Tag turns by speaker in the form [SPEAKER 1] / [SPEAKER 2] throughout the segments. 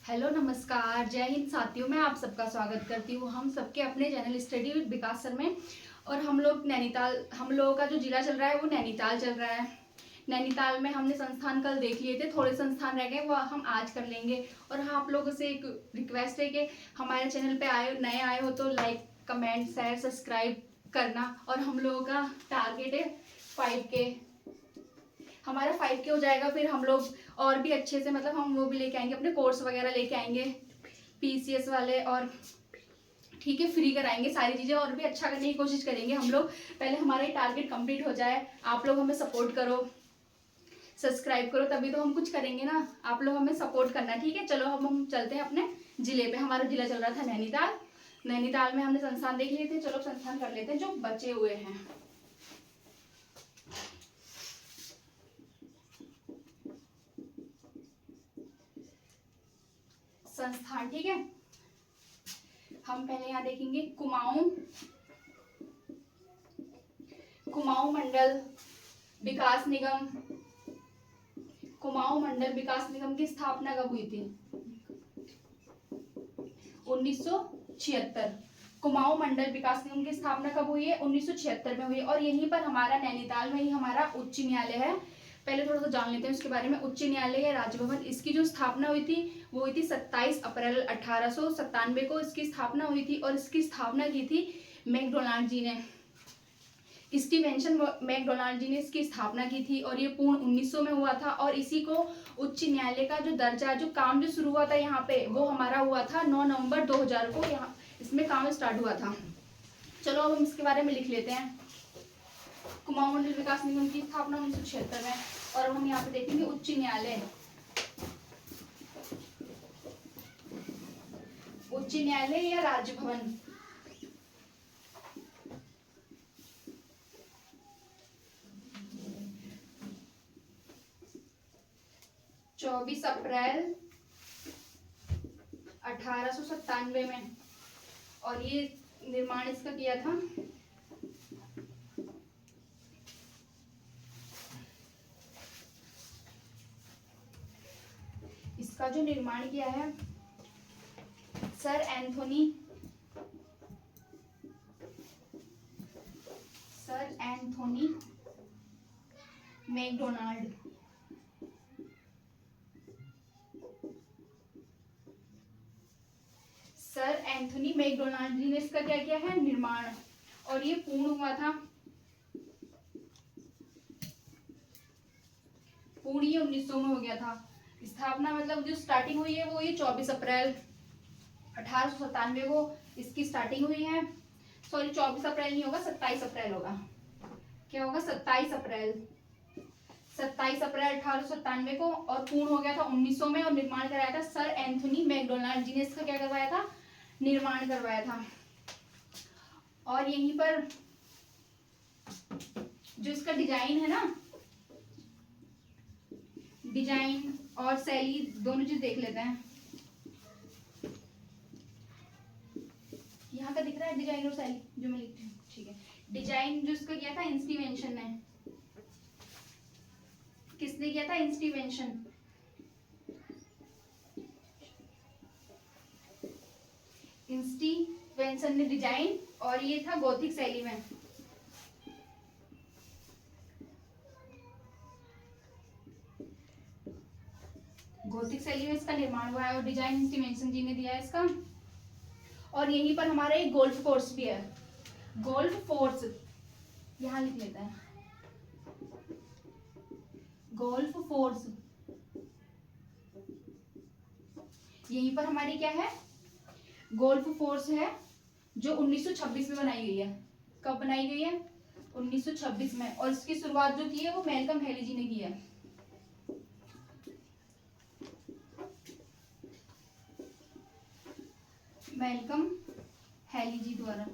[SPEAKER 1] Hello नमस्कार, जय हिंद साथियों। मैं आप सबका स्वागत करती हूँ हम सबके अपने channel study with Vikas sir में। और हम लोगों का जो जिला चल रहा है वो नैनीताल चल रहा है। नैनीताल में हमने संस्थान कल देख लिए थे, थोड़े संस्थान रह गए वो हम आज कर लेंगे। और हाँ, आप लोगों से एक रिक्वेस्ट है कि हमारे चैनल पे नए आए हो तो लाइक कमेंट शेयर सब्सक्राइब करना। और हम लोगों का टारगेट है 5K। हमारा 5K हो जाएगा, फिर हम लोग और भी अच्छे से मतलब हम वो भी लेके आएंगे, अपने कोर्स वगैरह लेके आएंगे PCS वाले। और ठीक है, फ्री कराएंगे सारी चीज़ें और भी अच्छा करने की कोशिश करेंगे हम लोग। पहले हमारा ये टारगेट कंप्लीट हो जाए। आप लोग हमें सपोर्ट करो, सब्सक्राइब करो, तभी तो हम कुछ करेंगे ना। आप लोग हमें सपोर्ट करना, ठीक है। चलो हम चलते हैं अपने जिले पे। हमारा जिला चल रहा था नैनीताल। नैनीताल में हमने संस्थान देख लिए थे, चलो संस्थान कर लेते हैं जो बचे हुए हैं। संस्थान, ठीक है। हम पहले यहाँ देखेंगे कुमाऊं मंडल विकास निगम। कुमाऊं मंडल विकास निगम की स्थापना कब हुई थी? 1976। कुमाऊं मंडल विकास निगम की स्थापना कब हुई है? 1976 में हुई है। और यहीं पर हमारा नैनीताल में ही हमारा उच्च न्यायालय है। पहले थोड़ा सा जान लेते हैं उसके बारे में। उच्च न्यायालय या राजभवन, इसकी जो स्थापना हुई थी वो हुई थी 27 अप्रैल 1897 को इसकी स्थापना हुई थी। और इसकी स्थापना की थी मैकडोनाल्ड जी ने। स्टीवेंसन मैकडोनाल्ड जी ने इसकी स्थापना की थी। और ये पूर्ण 1900 में हुआ था। और इसी को उच्च न्यायालय का जो दर्जा, जो काम जो शुरू हुआ था यहाँ पे, वो हमारा हुआ था 9 नवंबर 2000 को। यहाँ इसमें काम स्टार्ट हुआ था। चलो अब हम इसके बारे में लिख लेते हैं। कुमाऊं मंडल विकास निगम की स्थापना 1976 में। और हम यहाँ पे देखेंगे उच्च न्यायालय। उच्च न्यायालय या राजभवन, 24 अप्रैल 1897 में। और ये निर्माण इसका किया था इसका जो निर्माण किया है sir Anthony Macdonald. Sir Anthony Macdonald ji ने इसका क्या किया है? निर्माण। और ये पूर्ण हुआ था, पूर्ण ये 1900 में हो गया था। स्थापना मतलब जो स्टार्टिंग हुई है वो ये 24 अप्रैल 1897 को इसकी स्टार्टिंग हुई है। सॉरी, 24 अप्रैल नहीं होगा, 27 अप्रैल होगा। क्या होगा? 27 अप्रैल 1897 को। और पूर्ण हो गया था 1900 में। और निर्माण कराया था सर एंथोनी मैकडोनाल्ड जी ने। इसका क्या करवाया था? निर्माण करवाया था। और यहीं पर जो इसका डिजाइन है ना, डिजाइन और शैली दोनों चीज देख लेते हैं। यहाँ का दिख रहा है डिजाइन और शैली जो मैं लिखती हूँ, ठीक है। डिजाइन जो इसका किया था इंस्टीवेंशन ने। किसने किया था? इंस्टीवेंशन। इंस्टीवेंशन ने डिजाइन। और ये था गोथिक शैली में। गोथिक शैली में इसका निर्माण हुआ है। और डिजाइन इंस्टीवेंशन जी ने दिया है इसका। और यहीं पर हमारा एक गोल्फ कोर्स भी है। गोल्फ फोर्स यहाँ लिख लेते हैं, गोल्फ फोर्स। यहीं पर हमारी क्या है? गोल्फ फोर्स है जो 1926 में बनाई गई है। कब बनाई गई है? 1926 में। और इसकी शुरुआत जो की है वो मैल्कम हेली जी ने की है। मैल्कम हेली जी द्वारा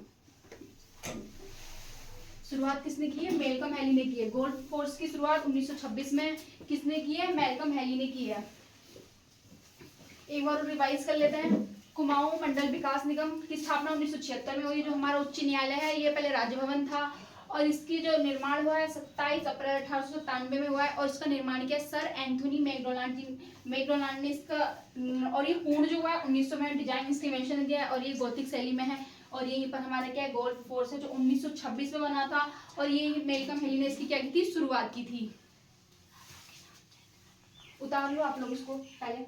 [SPEAKER 1] शुरुआत किसने की है? मैल्कम हेली ने की है। गोल्फ फोर्स की शुरुआत 1926 में किसने की है? मैल्कम हेली ने की है। एक बार रिवाइज कर लेते हैं। कुमाऊं मंडल विकास निगम की स्थापना 1976 में हुई। जो हमारा उच्च न्यायालय है, ये पहले राजभवन था। और इसकी जो निर्माण हुआ है 27 अप्रैल 1897 में हुआ है और इसका निर्माण किया सर एंथोनी मैकडोनाल्ड जी, मैकडोनाल्ड ने इसका, और ये पूर्ण जो हुआ है 1900 में डिजाइन इसकी इन्वेंशन दिया है और ये गोथिक शैली में है। और यहीं पर हमारा क्या है गोल्फ फोर्स है जो 1926 में बना था और ये मेलकम हेली ने इसकी क्या की थी, शुरुआत की थी। उतार लो आप लोग इसको पहले।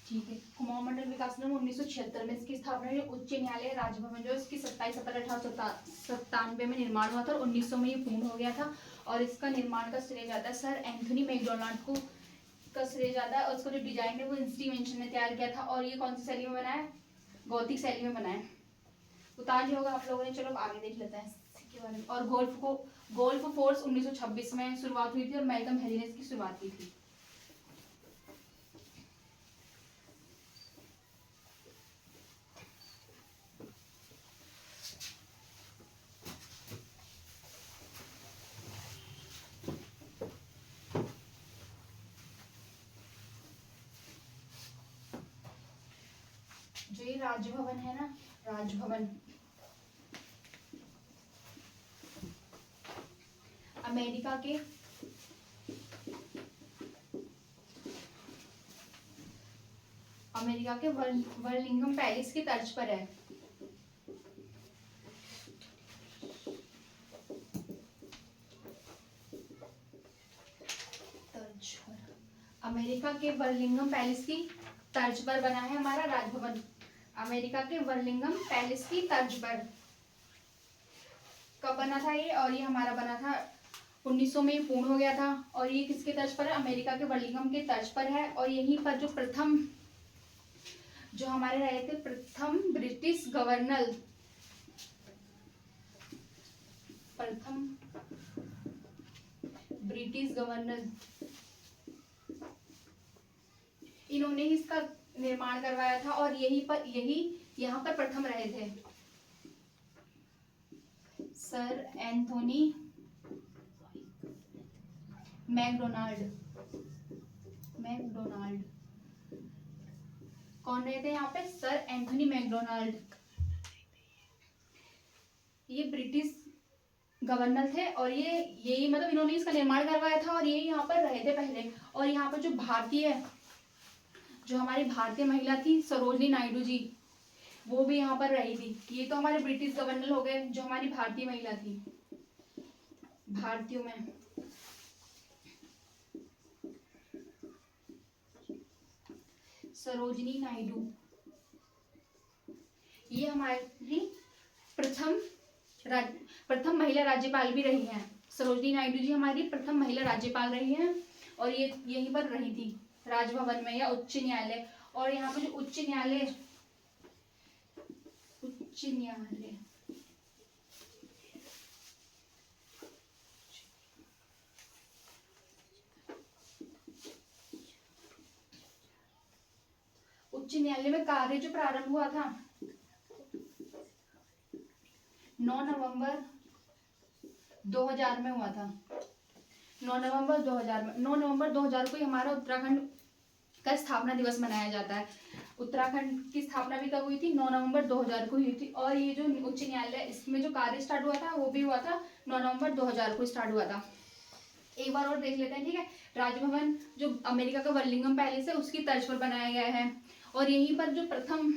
[SPEAKER 1] ठीक है, कुमाऊं मंडल विकास निगम 1976 में इसकी स्थापना हुई। उच्च न्यायालय राजभवन जो इसकी 27 अप्रैल 1897 में निर्माण हुआ था और 1900 में ये पूर्ण हो गया था। और इसका निर्माण का श्रेय जाता है सर एंथोनी मैकडोनाल्ड को का श्रेय जाता है और इसका जो डिजाइन है वो इंस्टीमेंशन ने तैयार किया था। और ये कौन सी शैली में बना है, गौतिक शैली में बना है। उतार लिया होगा आप लोगों ने, चलो आगे देख लेते हैं इसके बारे में। और गोल्फ फोर्स 1926 में शुरुआत हुई थी और मेलकम हेली ने इसकी शुरुआत की थी। जो ये राजभवन है ना, राजभवन अमेरिका के वर्लिंगम पैलेस की तर्ज पर है। अमेरिका के वर्लिंगम पैलेस की तर्ज पर बना है हमारा राजभवन। अमेरिका के वर्लिंगम पैलेस की तर्ज पर कब बना था ये, और ये हमारा बना था 1900 में पूर्ण हो गया था। और ये किसके तर्ज पर है, अमेरिका के वर्लिंगम के तर्ज पर है। और यहीं पर जो प्रथम जो हमारे रहे थे प्रथम ब्रिटिश गवर्नर, इन्होंने ही इसका निर्माण करवाया था और यहाँ पर प्रथम रहे थे सर एंथोनी मैकडोनाल्ड। कौन रहे थे यहाँ पे, सर एंथोनी मैकडोनाल्ड। ये ब्रिटिश गवर्नर थे और यही मतलब इन्होंने इसका निर्माण करवाया था और ये यहाँ पर रहे थे पहले। और यहाँ पर जो हमारी भारतीय महिला थी सरोजनी नायडू जी, वो भी यहाँ पर रही थी। ये तो हमारे ब्रिटिश गवर्नर हो गए, जो हमारी भारतीय महिला थी, भारतीयों में सरोजनी नायडू, ये हमारी प्रथम महिला राज्यपाल भी रही हैं। सरोजनी नायडू जी हमारी प्रथम महिला राज्यपाल रही हैं और ये यहीं पर रही थी राजभवन में या उच्च न्यायालय। और यहाँ पर जो उच्च न्यायालय में कार्य जो प्रारंभ हुआ था 9 नवंबर 2000 में हुआ था। 9 नवंबर 2000 को हमारा उत्तराखंड का स्थापना दिवस मनाया जाता है। उत्तराखंड की स्थापना भी कब हुई थी, 9 नवंबर 2000 को हुई थी। और ये जो उच्च न्यायालय इसमें जो कार्य स्टार्ट हुआ था वो भी हुआ था 9 नवंबर 2000 को स्टार्ट हुआ था। एक बार और देख लेते हैं, ठीक है। राजभवन जो अमेरिका का वर्लिंगम पैलेस है उसकी तर्ज पर बनाया गया है और यहीं पर जो प्रथम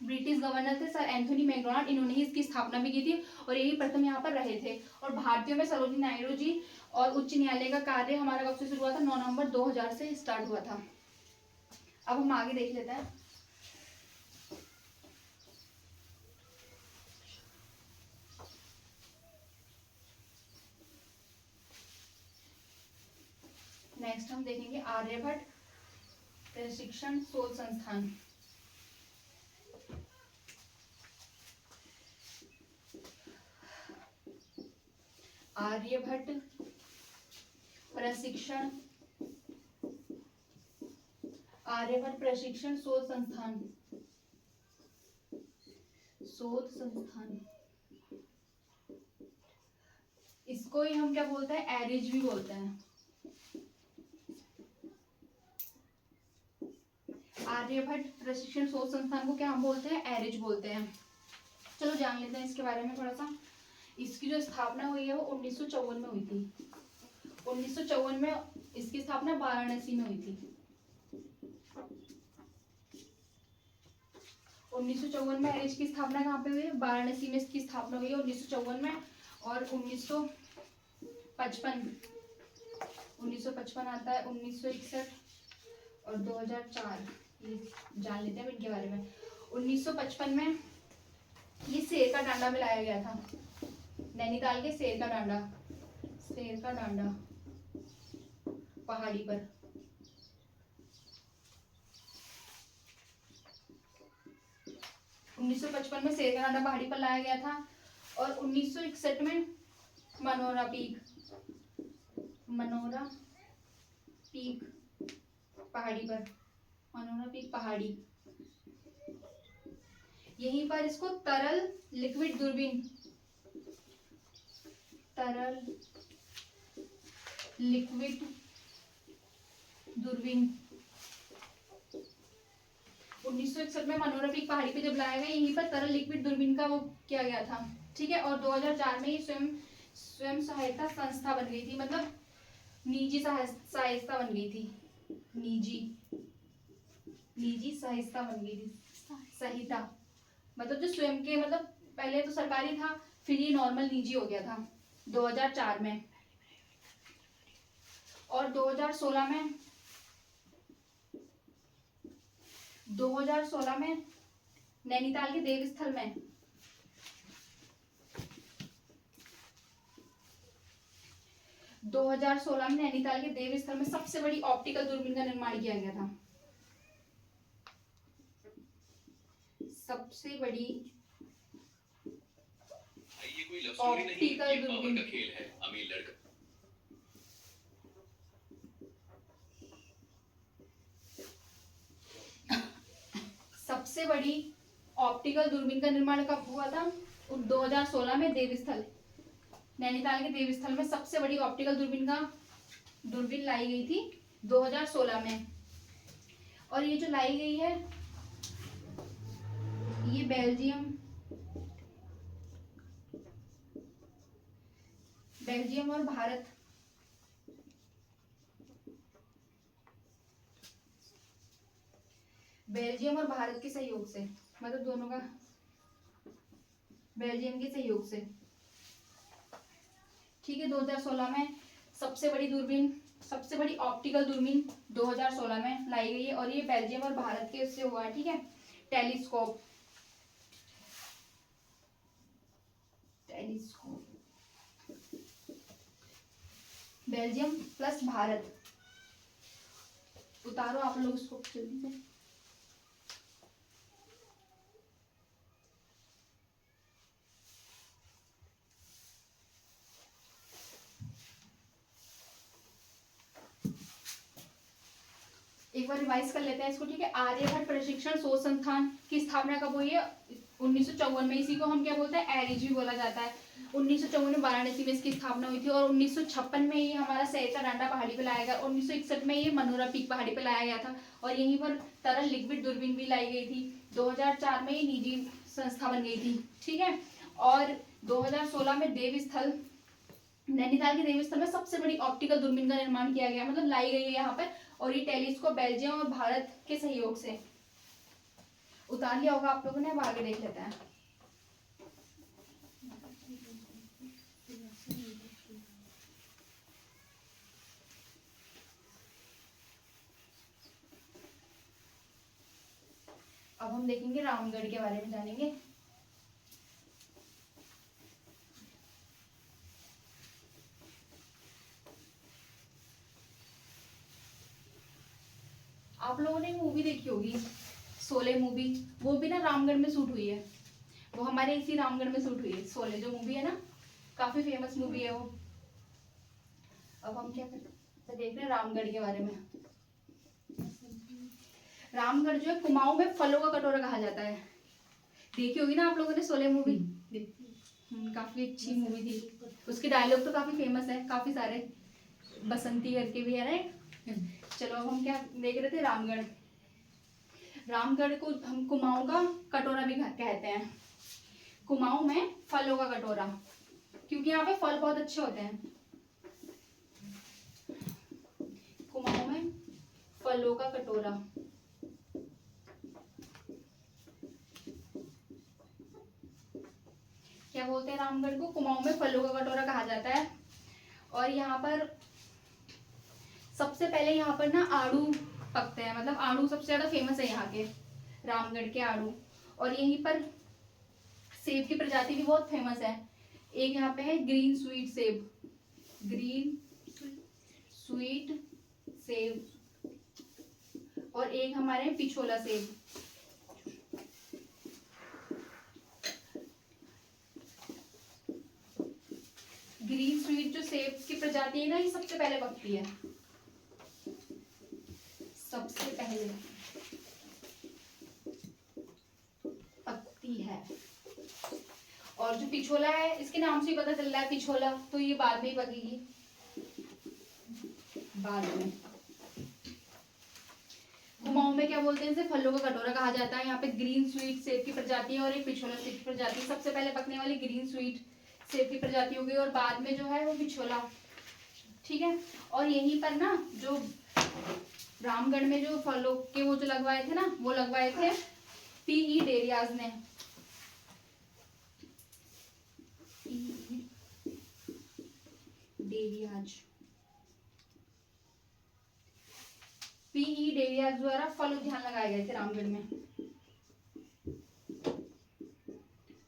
[SPEAKER 1] ब्रिटिश गवर्नर थे सर एंथोनी मैकडोनाल्ड, इन्होंने ही इसकी स्थापना भी की थी और यही प्रथम यहाँ पर रहे थे। और भारतीयों में सरोजिनी नायडू जी। और उच्च न्यायालय का कार्य हमारा कब से शुरू हुआ था, 9 नवंबर 2000 से स्टार्ट हुआ था। अब हम आगे देख लेते हैं। नेक्स्ट हम देखेंगे आर्यभट्ट प्रशिक्षण शोध संस्थान। आर्यभट्ट प्रशिक्षण शोध संस्थान। इसको ही हम क्या बोलते हैं, एरिज भी बोलते हैं। आर्यभट्ट प्रशिक्षण शोध संस्थान को क्या हम बोलते हैं, एरिज बोलते हैं। चलो जान लेते हैं इसके बारे में थोड़ा सा। इसकी जो स्थापना हुई है वो 1954 में हुई थी। 1954 में इसकी स्थापना वाराणसी में हुई थी। 1954 में एरिज की स्थापना कहाँ पे हुई है, वाराणसी में इसकी स्थापना हुई है 1954 में। और 1955 आता है, 1961 और 2004, ये जान लेते हैं इनके बारे में। 1955 में ये शेर का डांडा में लाया गया था, नैनीताल के शेर का डांडा पहाड़ी पर। 1955 में शेर का डांडा पहाड़ी पर लाया गया था। और 1961 में मनोरा पीक पहाड़ी, यहीं पर इसको तरल लिक्विड दूरबीन 1961 में मनोरा पीक पहाड़ी पे जब लाया गया, यहीं पर तरल लिक्विड दूरबीन का वो किया गया था, ठीक है। और 2004 में ये स्वयं सहायता संस्था बन गई थी, मतलब निजी सहायता बन गई थी, निजी सहायता बन गई थी, सहिता मतलब जो स्वयं के, मतलब पहले तो सरकारी था, फिर ये नॉर्मल निजी हो गया था 2004 में। और 2016 में नैनीताल के देवस्थल में नैनीताल के देवस्थल में सबसे बड़ी ऑप्टिकल दूरबीन का निर्माण किया गया था। सबसे बड़ी ऑप्टिकल दूरबीन का खेल है, अमीर लड़का। सबसे बड़ी ऑप्टिकल दूरबीन का निर्माण कब हुआ था, 2016 में देवस्थल, नैनीताल के देवस्थल में सबसे बड़ी ऑप्टिकल दूरबीन लाई गई थी 2016 में। और ये जो लाई गई है ये बेल्जियम और भारत के सहयोग से, मतलब दोनों का, बेल्जियम के सहयोग से, ठीक है। 2016 में सबसे बड़ी ऑप्टिकल दूरबीन 2016 में लाई गई है। और ये बेल्जियम और भारत के उससे हुआ है, ठीक है। Telescope Belgium plus Bharat. उतारो आप लोग इसको जल्दी से। एक बार रिवाइज कर लेते हैं इसको, ठीक है। आर्यभट्ट प्रशिक्षण शोध संस्थान की स्थापना कब हुई है, 1954 में। इसी को हम क्या बोलते हैं, एरिज भी बोला जाता है। 1954 में वाराणसी में इसकी स्थापना हुई थी। और 1956 में ये हमारा शेर का डांडा पहाड़ी पे लाया गया। 1961 में ये मनोरा पीक पहाड़ी पे लाया गया था। और यहीं पर तरल लिक्विड दूरबीन भी लाई गई थी। 2004 में ये निजी संस्था बन गई थी, ठीक है। और 2016 में नैनीताल के देवस्थल में सबसे बड़ी ऑप्टिकल दूरबीन का निर्माण किया गया, मतलब लाई गई है यहाँ पर। और ये टेलीस्कोप बेल्जियम और भारत के सहयोग से। उतार लिया होगा आप लोगों ने, अब आगे देख लेते हैं। अब हम देखेंगे रामगढ़ के बारे में जानेंगे। आप लोगों ने मूवी देखी होगी, शोले मूवी, वो भी ना रामगढ़ में शूट हुई है। वो हमारे इसी रामगढ़ में शूट हुई है, शोले जो मूवी है ना, काफी फेमस मूवी है वो। अब हम क्या करते देख रहे हैं रामगढ़ के बारे में। रामगढ़ जो है कुमाऊं में फलों का कटोरा कहा जाता है। देखी होगी ना आप लोगों ने शोले मूवी। काफी अच्छी मूवी थी। उसके डायलॉग तो काफी फेमस है, काफी सारे, बसंती करके भी है ना। चलो अब हम क्या देख रहे थे, रामगढ़। रामगढ़ को हम कुमाऊं का कटोरा भी कहते हैं। कुमाऊं में फलों का कटोरा, क्योंकि यहाँ पे फल बहुत अच्छे होते हैं। कुमाऊं में फलों का कटोरा। क्या बोलते हैं, रामगढ़ को कुमाऊं में फलों का कटोरा कहा जाता है। और यहाँ पर सबसे पहले यहाँ पर ना आड़ू पकते हैं, मतलब आड़ू सबसे ज्यादा फेमस है यहाँ के, रामगढ़ के आड़ू। और यहीं पर सेब की प्रजाति भी बहुत फेमस है। एक यहाँ पे है ग्रीन स्वीट सेब, ग्रीन स्वीट सेब, और एक हमारे पिछोला सेब। ग्रीन स्वीट जो सेब की प्रजाति है ना, ये सबसे पहले पकती है, सबसे पहले पकती है। और जो पिछोला है, इसके नाम से ही पता चल रहा है पिछोला, तो ये बाद में ही पकेगी, बाद में। कुमाऊं में क्या बोलते हैं, इसे फलों का कटोरा कहा जाता है। यहाँ पे ग्रीन स्वीट सेब की प्रजाति है और एक पिछोला सेब की प्रजाति। सबसे पहले पकने वाली ग्रीन स्वीट सेब की प्रजाति हो गई, और बाद में जो है वो पिछोला, ठीक है। और यहीं पर ना जो रामगढ़ में जो फलों के वो जो लगवाए थे ना, वो लगवाए थे पीई डेरियाज ने। डेरियाज, पीई डेरियाज द्वारा फल उद्यान लगाए गए थे रामगढ़ में।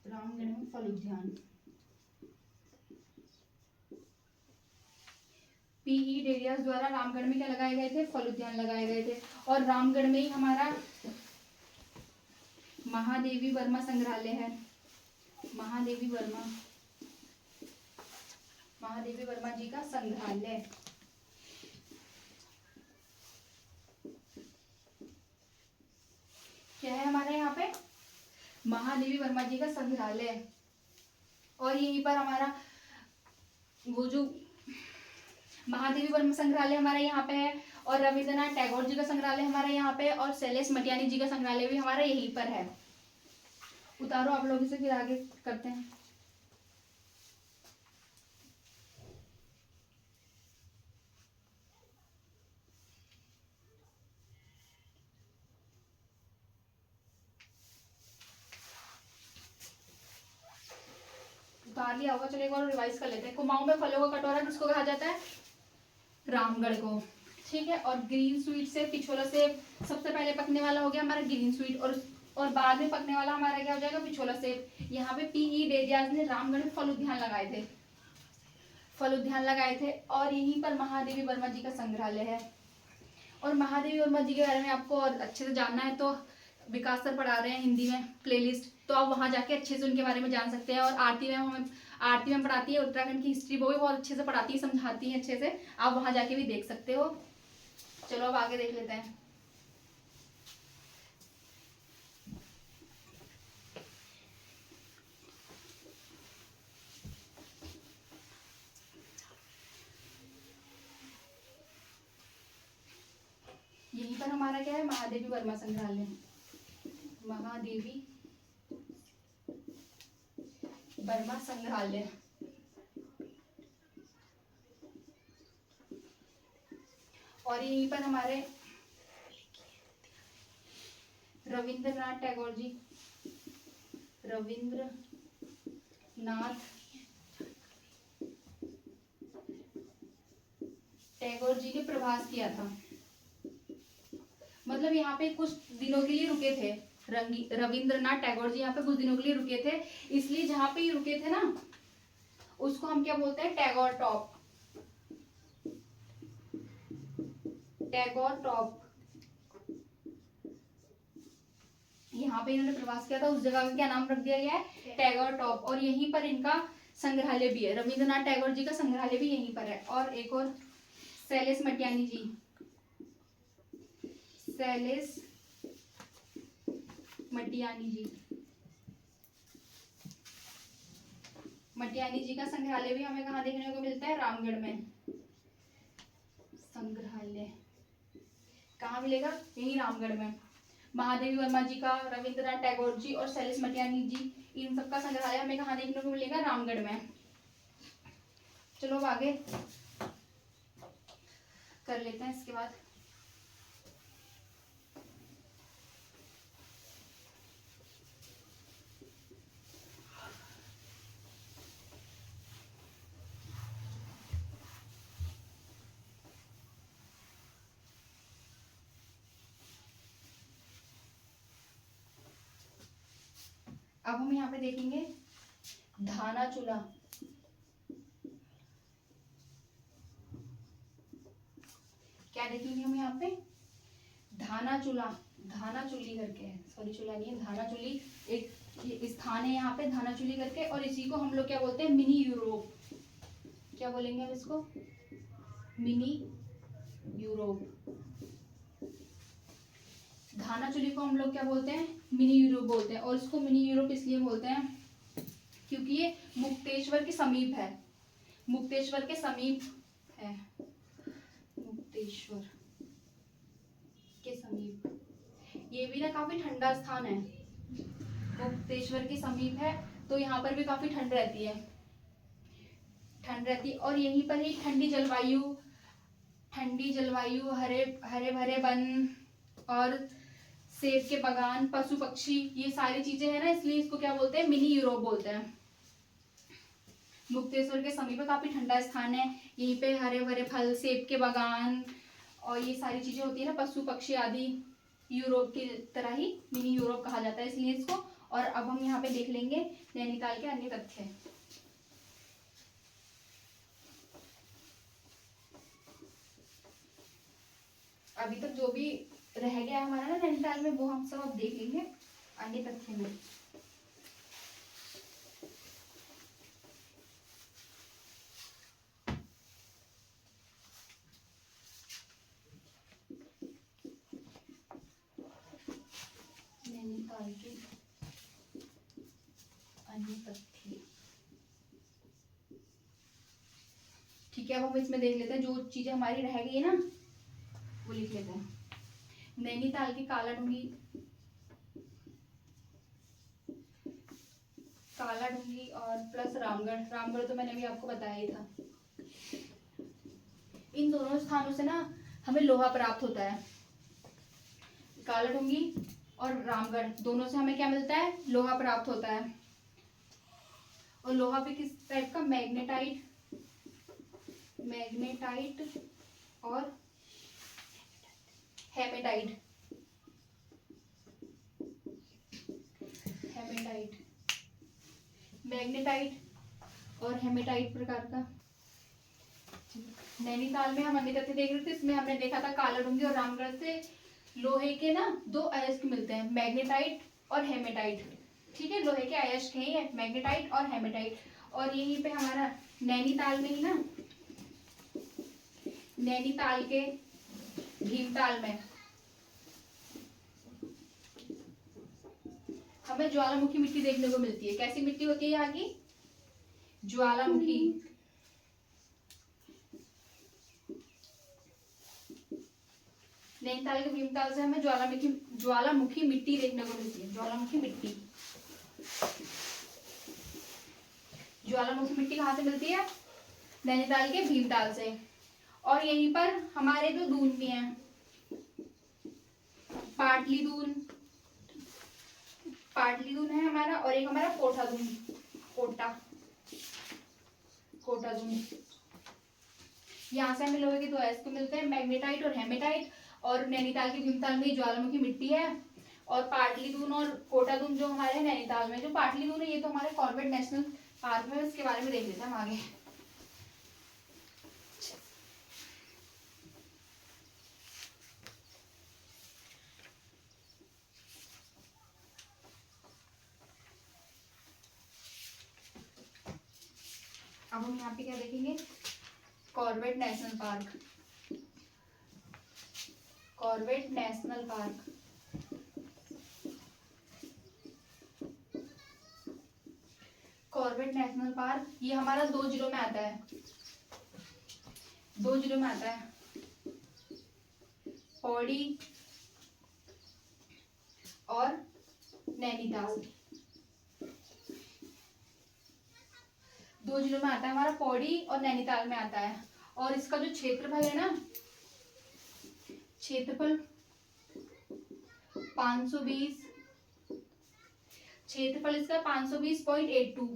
[SPEAKER 1] रामगढ़ में फल उद्यान, पीई डेरियाज द्वारा रामगढ़ में क्या लगाए गए थे, फल उद्यान लगाए गए थे। और रामगढ़ में ही हमारा महादेवी वर्मा संग्रहालय है। महादेवी वर्मा, महादेवी वर्मा जी का संग्रहालय। क्या है हमारे यहाँ पे, महादेवी वर्मा जी का संग्रहालय। और यहीं पर हमारा वो जो महादेवी वर्मा संग्रहालय हमारा यहाँ पे है, और रविंद्रनाथ टैगोर जी का संग्रहालय हमारा यहाँ पे है, और शैलेश मटियानी जी का संग्रहालय भी हमारा यहीं पर है। उतारो आप लोग इसे, फिर आगे करते हैं। उतार लिया होगा, चलो एक बार रिवाइज कर लेते हैं। कुमाऊं में फलों का कटोरा किसको कहा जाता है, रामगढ़ को, ठीक है। और ग्रीन स्वीट से पिछोला से सबसे पहले पकने वाला हो गया हमारा ग्रीन स्वीट, और बाद में पकने वाला हमारा क्या हो जाएगा, पिछोला सेब। यहाँ पे पीई डेरियाज ने रामगढ़ में फल उद्यान लगाए थे, फल उद्यान लगाए थे। और यहीं पर महादेवी वर्मा जी का संग्रहालय है। और महादेवी वर्मा जी के बारे में आपको और अच्छे से जानना है तो विकास सर पढ़ा रहे हैं हिंदी में प्लेलिस्ट, तो आप वहाँ जाके अच्छे से उनके बारे में जान सकते हैं। और आरती मैम हमें, आरती मैम पढ़ाती है उत्तराखंड की हिस्ट्री, वो भी बहुत अच्छे से पढ़ाती है, समझाती है अच्छे से, आप वहाँ जाके भी देख सकते हो। चलो अब आगे देख लेते हैं। यहीं पर हमारा क्या है, महादेवी वर्मा संग्रहालय, महादेवी वर्मा संग्रहालय। और यहीं पर हमारे रविंद्रनाथ टैगोर जी, रविंद्रनाथ टैगोर जी ने प्रवास किया था, मतलब यहाँ पे कुछ दिनों के लिए रुके थे। रविंद्रनाथ टैगोर जी यहाँ पे कुछ दिनों के लिए रुके थे, इसलिए जहाँ पे रुके थे ना, उसको हम क्या बोलते हैं, टैगोर टॉप, टैगोर टॉप। यहाँ पे इन्होंने प्रवास किया था, उस जगह का क्या नाम रख दिया गया है, टैगोर टॉप। और यहीं पर इनका संग्रहालय भी है, रविंद्रनाथ टैगोर जी का संग्रहालय भी यहीं पर है। और एक और शैलेश मटियानी जी, शैलेश मटियानी जी, मटियानी जी का संग्रहालय भी हमें कहाँ देखने को मिलता है? रामगढ़ में। संग्रहालय कहाँ मिलेगा? यही रामगढ़ में। महादेवी वर्मा जी का, रविंद्रनाथ टैगोर जी और सैलिस मटियानी जी, इन सबका संग्रहालय हमें कहाँ देखने को मिलेगा? रामगढ़ में। चलो अब आगे कर लेते हैं इसके बाद। अब हम यहाँ पे देखेंगे धाना चूल्हा। क्या देखेंगे हम यहाँ पे? धाना चूल्हा, धाना चुल्ली करके है, सॉरी चूल्हा नहीं है, धाना चुल्ली एक स्थान है यहाँ पे, धाना चुल्ली करके। और इसी को हम लोग क्या बोलते हैं? Mini Europe. क्या बोलेंगे हम इसको? Mini Europe. धाना चुल्ली को हम लोग क्या बोलते हैं? मिनी यूरोप बोलते हैं। और इसको मिनी यूरोप इसलिए बोलते हैं क्योंकि ये मुक्तेश्वर के समीप है। मुक्तेश्वर के समीप है, मुक्तेश्वर के समीप। ये भी ना काफी ठंडा स्थान है, मुक्तेश्वर के समीप है, तो यहाँ पर भी काफी ठंड रहती है, ठंड रहती है। और यहीं पर ही ठंडी जलवायु, हरे हरे भरे वन और सेब के बागान, पशु पक्षी, ये सारी चीजें हैं ना, इसलिए इसको क्या बोलते हैं? मिनी यूरोप बोलते हैं। मुक्तेश्वर के समीप काफी ठंडा स्थान है, यहीं पे हरे भरे फल, सेब के बागान और ये सारी चीजें होती है ना, पशु पक्षी आदि। यूरोप की तरह ही मिनी यूरोप कहा जाता है इसलिए इसको। और अब हम यहाँ पे देख लेंगे नैनीताल के अन्य तथ्य। अभी तक जो भी रह गया हमारा ना नैनीताल में, वो हम सब अब देख लेंगे अन्य तथ्य में। नैनीताल के अन्य तथ्य, ठीक है। अब हम इसमें देख लेते हैं जो चीजें हमारी रह गई है ना, वो लिख लेते हैं। नैनीताल की काला ढूंगी और प्लस रामगढ़ तो मैंने अभी आपको बताया ही था। इन दोनों स्थानों से ना हमें लोहा प्राप्त होता है। काला ढूंगी और रामगढ़ दोनों से हमें क्या मिलता है? लोहा प्राप्त होता है। और लोहा भी किस टाइप का? मैग्नेटाइट और हेमेटाइट। मैग्नेटाइट और हेमेटाइट प्रकार का। नैनीताल में हम अन्य तथ्य देख रहे थे, इसमें हमने देखा था काला ढूंगी और रामगढ़ से लोहे के ना दो अयस्क मिलते हैं, मैग्नेटाइट और हेमेटाइट। ठीक है, लोहे के अयस्क हैं मैग्नेटाइट और हेमेटाइट। और यहीं पे हमारा नैनीताल में ही ना, नैनीताल के भीमताल में हमें ज्वालामुखी मिट्टी देखने को मिलती है। कैसी मिट्टी होती है यहाँ की? ज्वालामुखी। नैनीताल के भीमताल से हमें ज्वालामुखी मिट्टी देखने को मिलती है। ज्वालामुखी मिट्टी कहाँ से मिलती है? नैनीताल के भीमताल से। और यहीं पर हमारे दो दून भी हैं, पाटली दून है हमारा, और एक हमारा कोटा दून। यहाँ से हमें लोहे के दो अयस्क मिलते हैं, मैग्नेटाइट और हेमेटाइट। और नैनीताल के भीमताल में ज्वालामुखी मिट्टी है। और पाटली दून और कोटा दून जो हमारे नैनीताल में, जो पाटली दून है ये तो हमारे कॉर्बेट नेशनल पार्क में, इसके बारे में देख लेते हैं हम आगे। अब हम यहाँ पे क्या देखेंगे? Corbett national park. Corbett Corbett national park, ये हमारा 2 जिलों में आता है, 2 जिलों में आता है, पौड़ी और नैनीताल। 2 जिलों में आता है हमारा, पौड़ी और नैनीताल में आता है। और इसका जो क्षेत्रफल है ना, क्षेत्रफल 520, क्षेत्रफल इसका 520.82।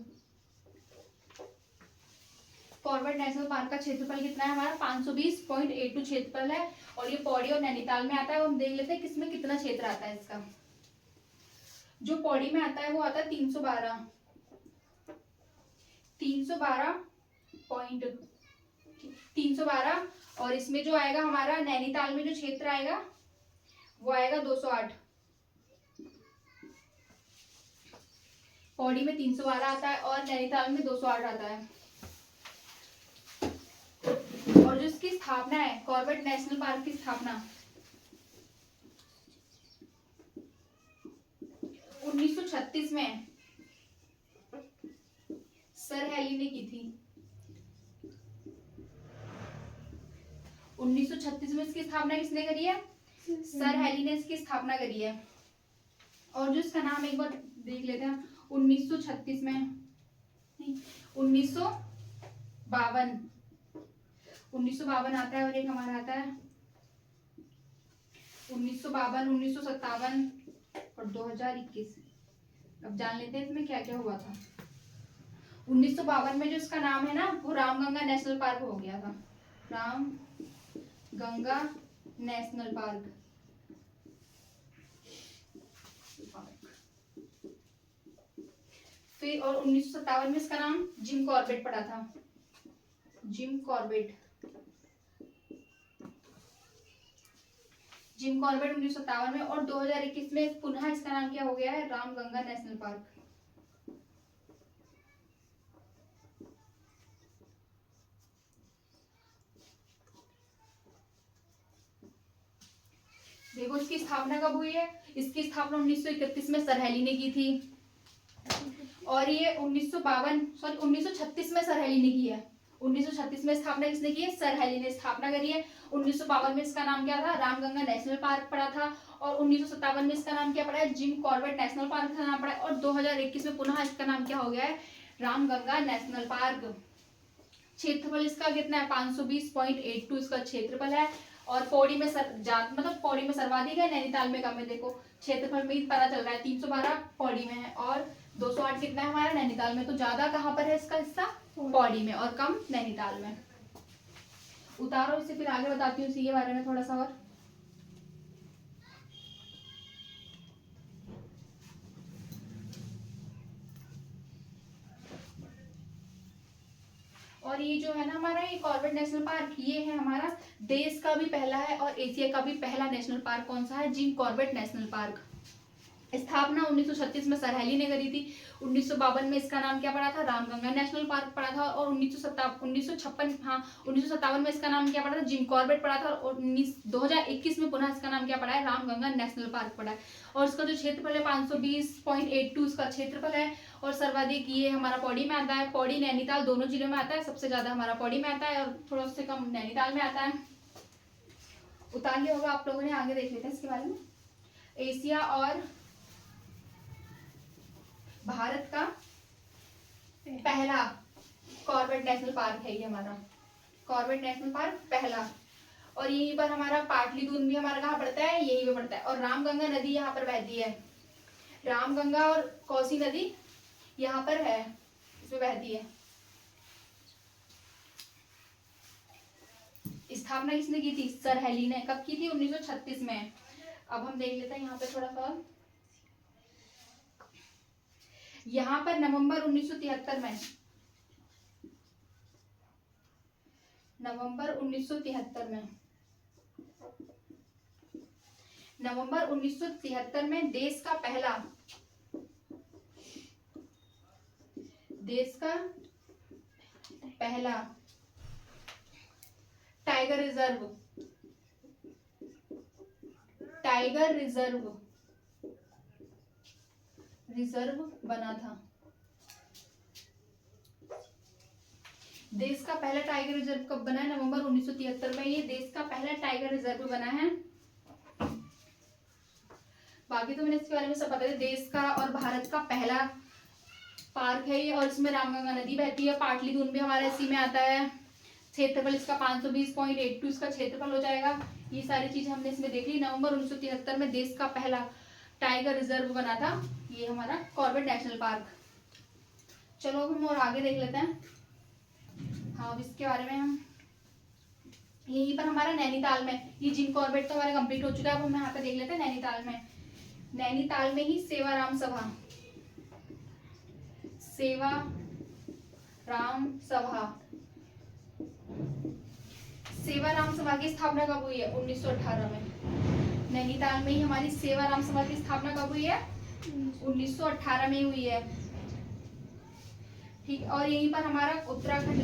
[SPEAKER 1] कॉर्बेट नेशनल पार्क का क्षेत्रफल कितना है हमारा, 520.82 क्षेत्रफल है। और ये पौड़ी और नैनीताल में आता है। हम देख लेते हैं किसमें कितना क्षेत्र आता है इसका। जो पौड़ी में आता है वो आता है 312 और इसमें जो आएगा हमारा नैनीताल में जो क्षेत्र आएगा वो आएगा 208। पौड़ी में 312 आता है और नैनीताल में 208 आता है। और जो इसकी स्थापना है, कॉर्बेट नेशनल पार्क की स्थापना 1936 में सर हेली ने की थी। 1936 में इसकी स्थापना किसने करी है, सर हेली ने इसकी स्थापना करी है। और जो इसका नाम एक बार देख लेते हैं, 1936 में नहीं, 1952 आता है। और एक हमारा आता है 1952, 1957 और 2021। अब जान लेते हैं इसमें क्या क्या हुआ था। 1952 में जो इसका नाम है ना, वो रामगंगा नेशनल पार्क हो गया था, रामगंगा नेशनल पार्क। फिर और 1957 में इसका नाम जिम कॉर्बेट पड़ा था, जिम कॉर्बेट 1957 में। और 2021 में पुनः इसका नाम क्या हो गया है, रामगंगा नेशनल पार्क। देखो इसकी स्थापना कब हुई है, इसकी स्थापना 1931 में सर हेली ने की थी। और ये 1936 में सर हेली ने की है। 1936 में स्थापना किसने की है, सर हेली ने स्थापना करी है। 1952 में इसका नाम क्या था, रामगंगा नेशनल पार्क पड़ा था। और 1957 में इसका नाम क्या पड़ा है, जिम कॉर्बेट नेशनल पार्क का नाम पड़ा है। और 2021 में पुनः इसका नाम क्या हो गया है, रामगंगा नेशनल पार्क। क्षेत्रफल इसका कितना है, 520.82 इसका क्षेत्रफल है। और पौड़ी में मतलब पौड़ी में सर्वाधिक है, नैनीताल में कम है। देखो क्षेत्रफल में पता चल रहा है 312 पौड़ी में है और 208 कितना है हमारा नैनीताल में। तो ज्यादा कहाँ पर है इसका हिस्सा, पौड़ी में, और कम नैनीताल में। उतारो इसे, फिर आगे बताती हूँ इसी के बारे में थोड़ा सा। और ये जो है ना हमारा ये कॉर्बेट नेशनल पार्क, ये है हमारा देश का भी पहला है और एशिया का भी पहला नेशनल पार्क। कौन सा है, जिम कॉर्बेट नेशनल पार्क। स्थापना 1936 में सर हेली ने करी थी। 1952 में इसका नाम क्या पड़ा था, रामगंगा नेशनल पार्क पड़ा था। और 1957 में इसका नाम क्या पड़ा था, जिम कॉर्बेट पड़ा था। और 2021 में पुनः इसका नाम क्या पड़ा है, रामगंगा नेशनल पार्क पड़ा है। और इसका जो क्षेत्रफल है 520.82 इसका क्षेत्रफल है। और सर्वाधिक ये हमारा पौड़ी में आता है। पौड़ी नैनीताल दोनों जिलों में आता है, सबसे ज्यादा हमारा पौड़ी में आता है और थोड़ा से कम नैनीताल में आता है। उतार लिया होगा आप लोगों ने, आगे देख लेते हैं इसके बारे में। एशिया और भारत का पहला कॉर्बेट नेशनल पार्क है ये हमारा, कॉर्बेट नेशनल पार्क पहला। और यहीं पर हमारा पाटलिपुत्र भी हमारा कहाँ पड़ता है, यहीं पे पड़ता है। और रामगंगा नदी यहाँ पर बहती है, रामगंगा और कोसी नदी यहाँ पर है, इसमें बहती है। स्थापना किसने की थी, सर हेली ने। कब की थी, 1936 में। अब हम देख लेते हैं यहाँ पे थोड़ा सा। यहाँ पर नवंबर 1973 में, नवंबर 1973 में देश का पहला टाइगर रिजर्व बना था। देश का पहला टाइगर रिजर्व कब बना है? नवंबर 1973 में ये देश का पहला टाइगर रिजर्व बना है। बाकी तो मैंने इसके बारे में सब बता दिया। देश का और भारत का पहला पार्क है ये, और इसमें रामगंगा नदी बहती है। पाटलिपुत्र भी हमारा इसी में आता है। क्षेत्रफल इसका 520.82 इसका क्षेत्रफल हो जाएगा। ये सारी चीजें हमने इसमें देख ली। नवंबर 1973 में देश का पहला टाइगर रिजर्व बना था ये हमारा कॉर्बेट नेशनल पार्क। चलो अब हम और आगे देख लेते हैं। हाँ, अब इसके बारे में हम यहीं पर हमारा नैनीताल में ये जिम कॉर्बेट तो हमारा कंप्लीट हो चुका है। अब हम यहाँ पे देख लेते हैं नैनीताल में। नैनीताल में ही सेवाराम सभा, सेवाराम सभा, सेवाराम सभा की स्थापना कब हुई है? 1918 में। नैनीताल में ही हमारी सेवाराम सभा की स्थापना कब हुई है? 1918 में हुई है। ठीक, और यहीं पर हमारा उत्तराखंड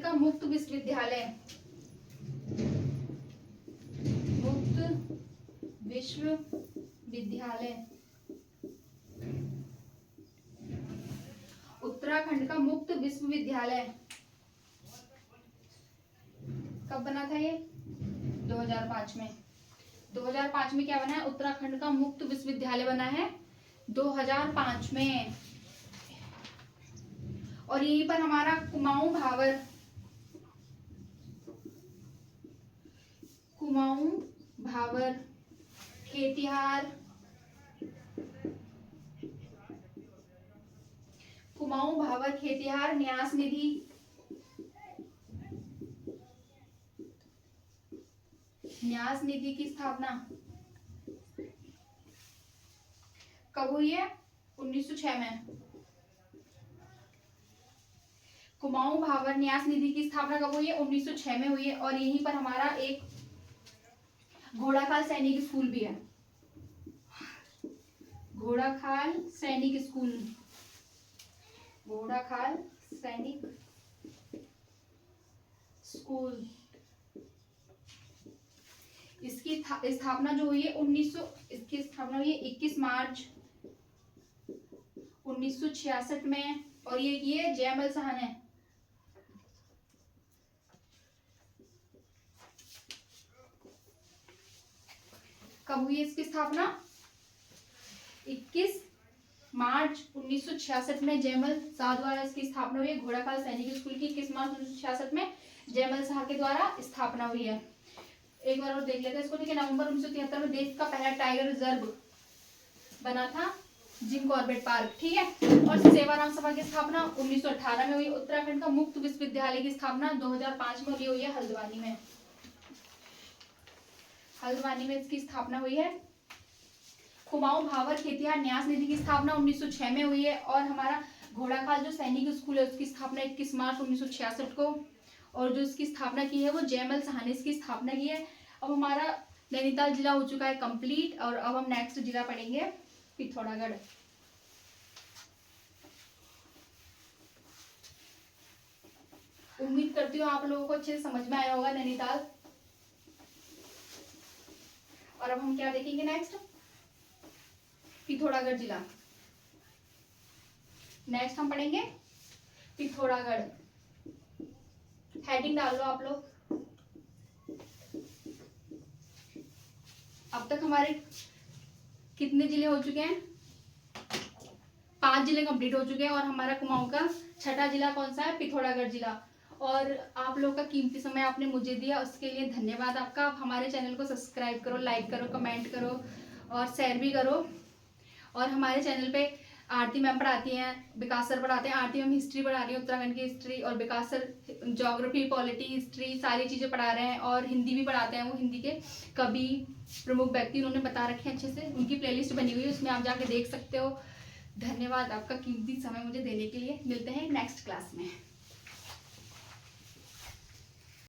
[SPEAKER 1] का मुक्त विश्वविद्यालय, मुक्त विश्वविद्यालय, उत्तराखंड का मुक्त विश्वविद्यालय कब बना था ये? 2005 में। 2005 में क्या बना है? उत्तराखंड का मुक्त विश्वविद्यालय बना है 2005 में। और यहीं पर हमारा कुमाऊं भावर, कुमाऊं भावर खेतिहार, कुमाऊं भावर खेतिहार न्यास निधि, न्यास निधि की स्थापना कब हुई है? 1906 में। कुमाऊं भावर न्यास निधि की स्थापना कब हुई है? 1906 में हुई है। और यहीं पर हमारा एक घोड़ाखाल सैनिक स्कूल भी है, घोड़ाखाल सैनिक स्कूल, घोड़ाखाल सैनिक स्कूल। इसकी स्थापना जो हुई है इसकी स्थापना हुई है 21 मार्च 1966 में। और ये जयमल शाह ने कब हुई है इसकी स्थापना? 21 मार्च 1966 में जयमल शाह द्वारा इसकी स्थापना हुई है। घोड़ाखाल सैनिक स्कूल की 21 मार्च 1966 में जयमल शाह के द्वारा स्थापना हुई है। एक बार और देख लेते हैं इसको। ठीक है, नवंबर 1973 में देश का पहला टाइगर रिजर्व बना था जिम कॉर्बेट पार्क। ठीक है, और सेवाराम सभा की स्थापना 1918 में हुई। उत्तराखंड का मुक्त विश्वविद्यालय की स्थापना 2005 में हुई है हल्द्वानी में। हल्द्वानी में इसकी स्थापना हुई है। कुमाऊं भावर खेतिहार न्यास निधि की स्थापना 1906 में हुई है। और हमारा घोड़ाखाल जो सैनिक स्कूल है उसकी स्थापना 21 मार्च 1966 को, और जो इसकी स्थापना की है वो जयमल शाह ने इसकी स्थापना की है। अब हमारा नैनीताल जिला हो चुका है कंप्लीट, और अब हम नेक्स्ट जिला पढ़ेंगे पिथौरागढ़। उम्मीद करती हूँ आप लोगों को अच्छे से समझ में आया होगा नैनीताल। और अब हम क्या देखेंगे नेक्स्ट? पिथौरागढ़ जिला। नेक्स्ट हम पढ़ेंगे पिथौरागढ़। हेडिंग डाल लो आप लोग। अब तक हमारे कितने जिले हो चुके हैं? 5 जिले कंप्लीट हो चुके हैं। और हमारा कुमाऊं का छठा जिला कौन सा है? पिथौरागढ़ जिला। और आप लोग का कीमती समय आपने मुझे दिया, उसके लिए धन्यवाद आपका। आप हमारे चैनल को सब्सक्राइब करो, लाइक करो, कमेंट करो और शेयर भी करो। और हमारे चैनल पे आरती मैम पढ़ाती हैं, विकास सर पढ़ाते हैं। आरती मैम हिस्ट्री पढ़ा रही है, उत्तराखंड की हिस्ट्री, और विकास सर ज्योग्राफी, पॉलिटी, हिस्ट्री सारी चीज़ें पढ़ा रहे हैं। और हिंदी भी पढ़ाते हैं, वो हिंदी के कवि, प्रमुख व्यक्ति उन्होंने बता रखे हैं अच्छे से। उनकी प्लेलिस्ट बनी हुई है, उसमें आप जाके देख सकते हो। धन्यवाद आपका कीमती समय मुझे देने के लिए। मिलते हैं नेक्स्ट क्लास में।